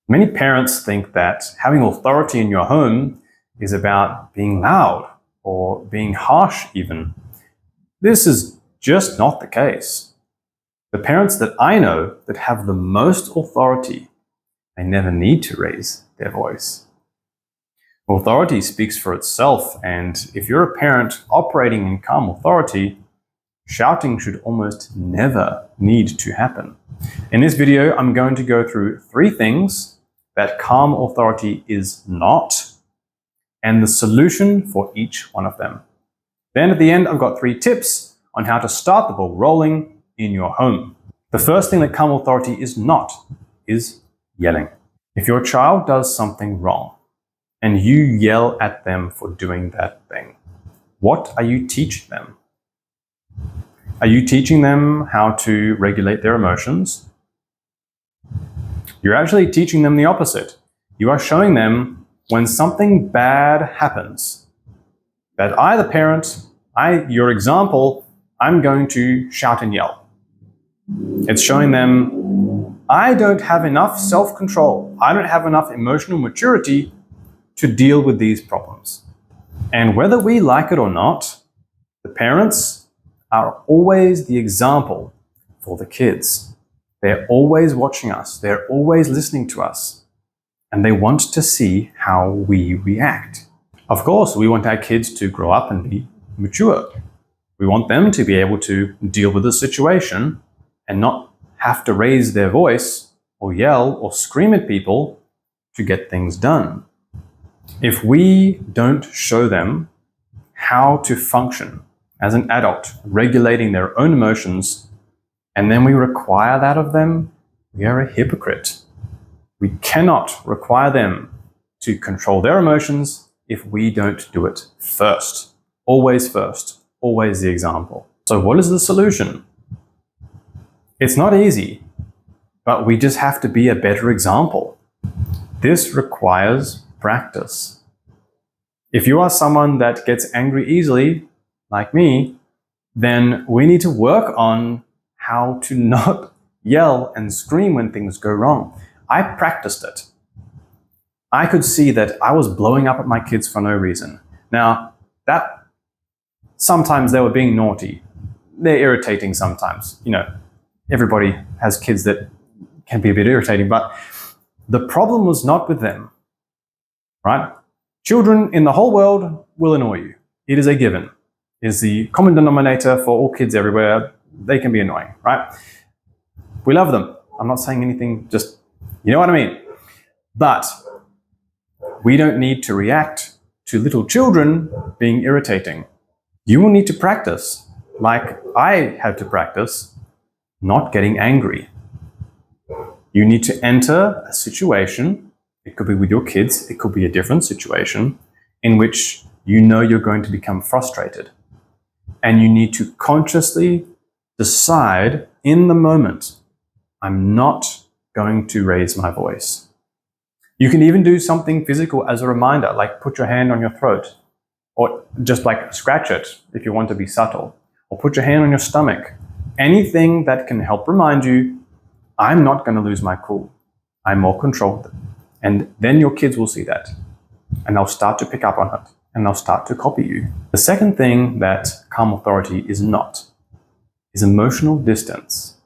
Many parents think that having authority in your home is about being loud or being harsh even. This is just not the case. The parents that I know that have the most authority, they never need to raise their voice. Authority speaks for itself, and if you're a parent operating in calm authority, shouting should almost never need to happen. In this video, I'm going to go through 3 things that calm authority is not, and the solution for each one of them. Then at the end, I've got 3 tips on how to start the ball rolling in your home. The first thing that calm authority is not is yelling. If your child does something wrong and you yell at them for doing that thing, what are you teaching them? Are you teaching them how to regulate their emotions? You're actually teaching them the opposite. You are showing them when something bad happens, that I, the parent, your example, I'm going to shout and yell. It's showing them, I don't have enough self-control. I don't have enough emotional maturity to deal with these problems. And whether we like it or not, the parents are always the example for the kids. They're always watching us. They're always listening to us. And they want to see how we react. Of course, we want our kids to grow up and be mature. We want them to be able to deal with the situation and not have to raise their voice or yell or scream at people to get things done. If we don't show them how to function as an adult, regulating their own emotions, and then we require that of them, we are a hypocrite. We cannot require them to control their emotions if we don't do it first. Always the example. So what is the solution? It's not easy, but we just have to be a better example. This requires practice. If you are someone that gets angry easily, like me, then we need to work on how to not yell and scream when things go wrong. I practiced it. I could see that I was blowing up at my kids for no reason. Now, that sometimes they were being naughty. They're irritating sometimes. You know, everybody has kids that can be a bit irritating, but the problem was not with them, right? Children in the whole world will annoy you. It is a given. It is the common denominator for all kids everywhere. They can be annoying, right? We love them. I'm not saying anything, just, you know what I mean? But we don't need to react to little children being irritating. You will need to practice, like I had to practice, not getting angry. You need to enter a situation, it could be with your kids, it could be a different situation, in which you know you're going to become frustrated. And you need to consciously decide in the moment, I'm not going to raise my voice. You can even do something physical as a reminder, like put your hand on your throat, or just like scratch it if you want to be subtle, or put your hand on your stomach. Anything that can help remind you, I'm not going to lose my cool. I'm more controlled. And then your kids will see that, and they'll start to pick up on it, and they'll start to copy you. The second thing that calm authority is not is emotional distance.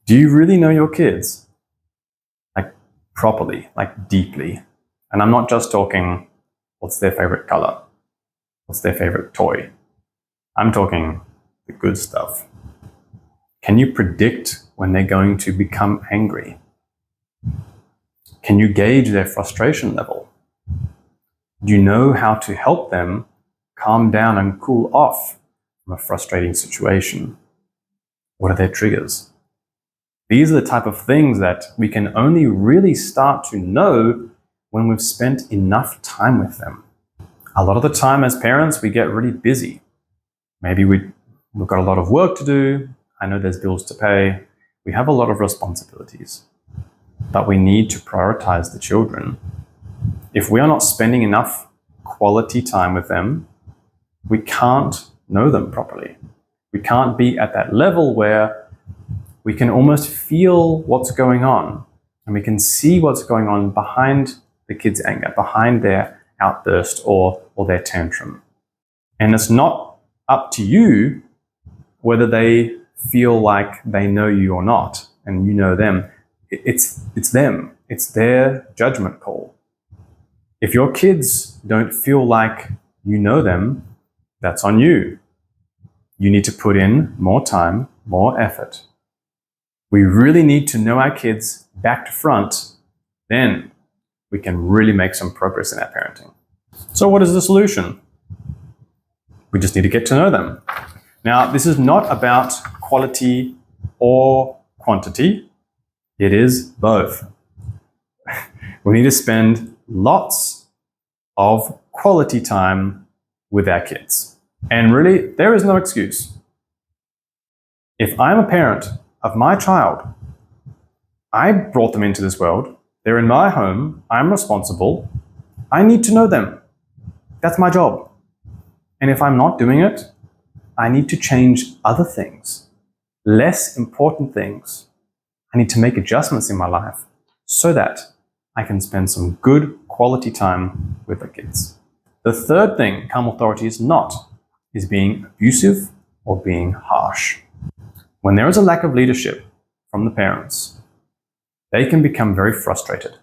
Do you really know your kids? Like properly, like deeply. And I'm not just talking, what's their favorite color? What's their favorite toy? I'm talking the good stuff. Can you predict when they're going to become angry? Can you gauge their frustration level? Do you know how to help them calm down and cool off from a frustrating situation? What are their triggers? These are the type of things that we can only really start to know when we've spent enough time with them. A lot of the time as parents, we get really busy. Maybe we've got a lot of work to do. I know there's bills to pay. We have a lot of responsibilities. But we need to prioritize the children. If we are not spending enough quality time with them, we can't know them properly. We can't be at that level where we can almost feel what's going on. and we can see what's going on behind the kids' anger, behind their outburst or their tantrum. And it's not up to you whether they feel like they know you or not, and you know them. It's them. It's their judgment call. If your kids don't feel like you know them, that's on you. You need to put in more time, more effort. We really need to know our kids back to front. Then we can really make some progress in our parenting. So what is the solution? We just need to get to know them. Now, this is not about quality or quantity. It is both. We need to spend lots of quality time with our kids. And really, there is no excuse. If I'm a parent of my child, I brought them into this world, they're in my home, I'm responsible, I need to know them. That's my job. And if I'm not doing it, I need to change other things, less important things. I need to make adjustments in my life so that I can spend some good quality time with the kids. The third thing calm authority is not, is being abusive or being harsh. When there is a lack of leadership from the parents, they can become very frustrated.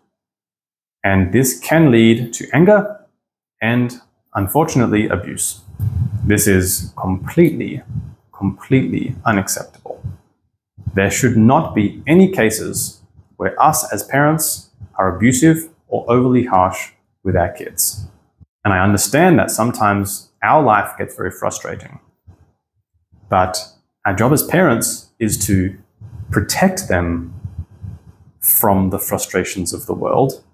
And this can lead to anger and, unfortunately, abuse. This is completely unacceptable. There should not be any cases where us as parents are abusive or overly harsh with our kids. And I understand that sometimes our life gets very frustrating. But our job as parents is to protect them from the frustrations of the world,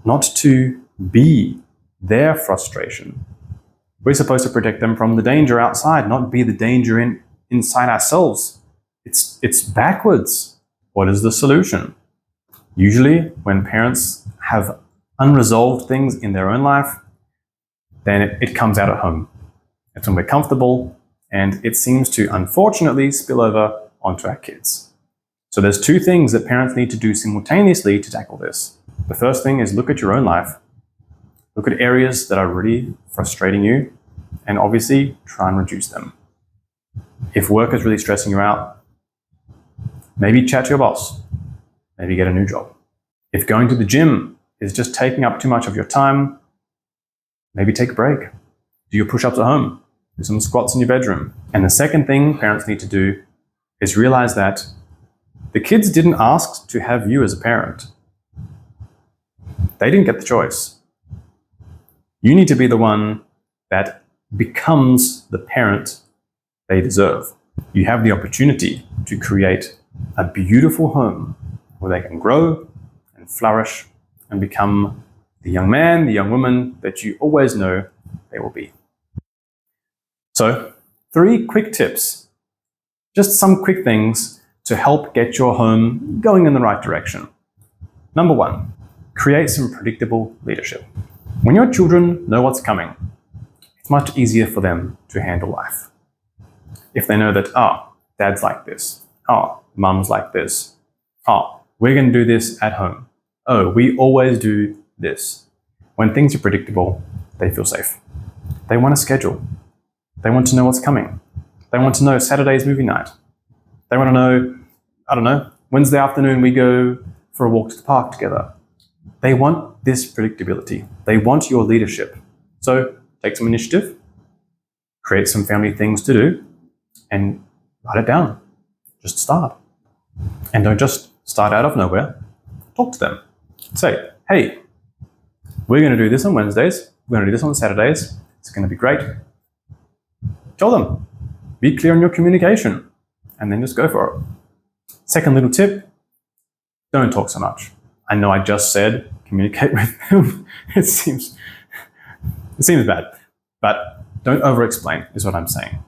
not to be their frustration. We're supposed to protect them from the danger outside, not be the danger inside ourselves. It's backwards. What is the solution? Usually, when parents have unresolved things in their own life, then it comes out at home. It's when we're comfortable, and it seems to, unfortunately, spill over onto our kids. So there's two things that parents need to do simultaneously to tackle this. The first thing is look at your own life. Look at areas that are really frustrating you, and obviously try and reduce them. If work is really stressing you out, maybe chat to your boss. Maybe get a new job. If going to the gym is just taking up too much of your time, maybe take a break. Do your push-ups at home. Do some squats in your bedroom. And the second thing parents need to do is realize that the kids didn't ask to have you as a parent. They didn't get the choice. You need to be the one that becomes the parent they deserve. You have the opportunity to create a beautiful home where they can grow and flourish and become the young man, the young woman that you always know they will be. So, 3 quick tips. Just some quick things to help get your home going in the right direction. Number 1, create some predictable leadership. When your children know what's coming, it's much easier for them to handle life. If they know that, dad's like this, mum's like this, we're going to do this at home, we always do this. When things are predictable, they feel safe. They want a schedule. They want to know what's coming. They want to know Saturday's movie night. They want to know, Wednesday afternoon we go for a walk to the park together. They want this predictability. They want your leadership. So take some initiative, create some family things to do, and write it down. Just start. And don't just start out of nowhere. Talk to them. Say, hey, we're going to do this on Wednesdays. We're going to do this on Saturdays. It's going to be great. Tell them. Be clear in your communication. And then just go for it. Second little tip, don't talk so much. I know I just said communicate with them. It seems bad. But don't over-explain is what I'm saying.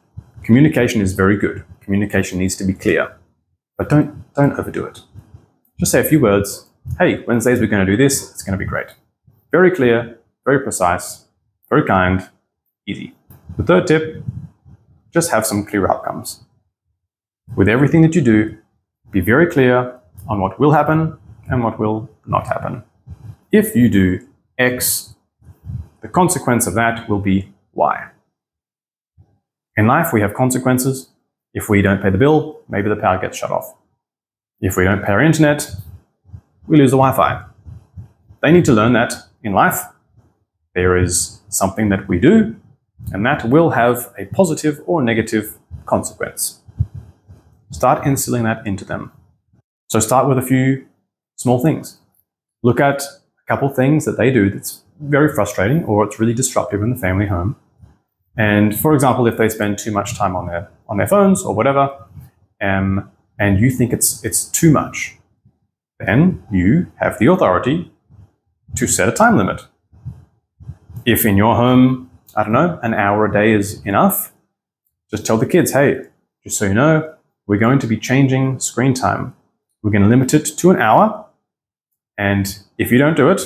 Communication is very good. Communication needs to be clear. But don't overdo it. Just say a few words. Hey, Wednesdays we're going to do this. It's going to be great. Very clear, very precise, very kind, easy. The third tip, just have some clear outcomes. With everything that you do, be very clear on what will happen and what will not happen. If you do X, the consequence of that will be Y. In life, we have consequences. If we don't pay the bill, maybe the power gets shut off. If we don't pay our internet, we lose the Wi-Fi. They need to learn that in life, there is something that we do, and that will have a positive or negative consequence. Start instilling that into them. So start with a few small things. Look at a couple things that they do that's very frustrating or it's really disruptive in the family home. And for example, if they spend too much time on their phones or whatever, and you think it's too much, then you have the authority to set a time limit. If in your home, I don't know, an hour a day is enough, just tell the kids, hey, just so you know, we're going to be changing screen time. We're going to limit it to an hour, and if you don't do it,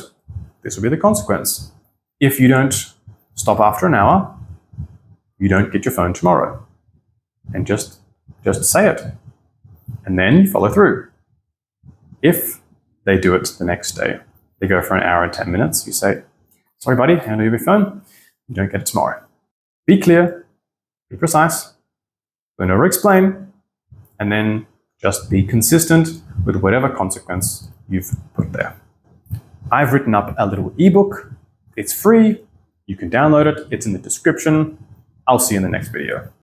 this will be the consequence. If you don't stop after an hour, you don't get your phone tomorrow. And just say it. And then you follow through. If they do it the next day, they go for an hour and 10 minutes, you say, sorry buddy, hand over your phone, you don't get it tomorrow. Be clear, be precise, don't over-explain, and then just be consistent with whatever consequence you've put there. I've written up a little ebook. It's free. You can download it. It's in the description. I'll see you in the next video.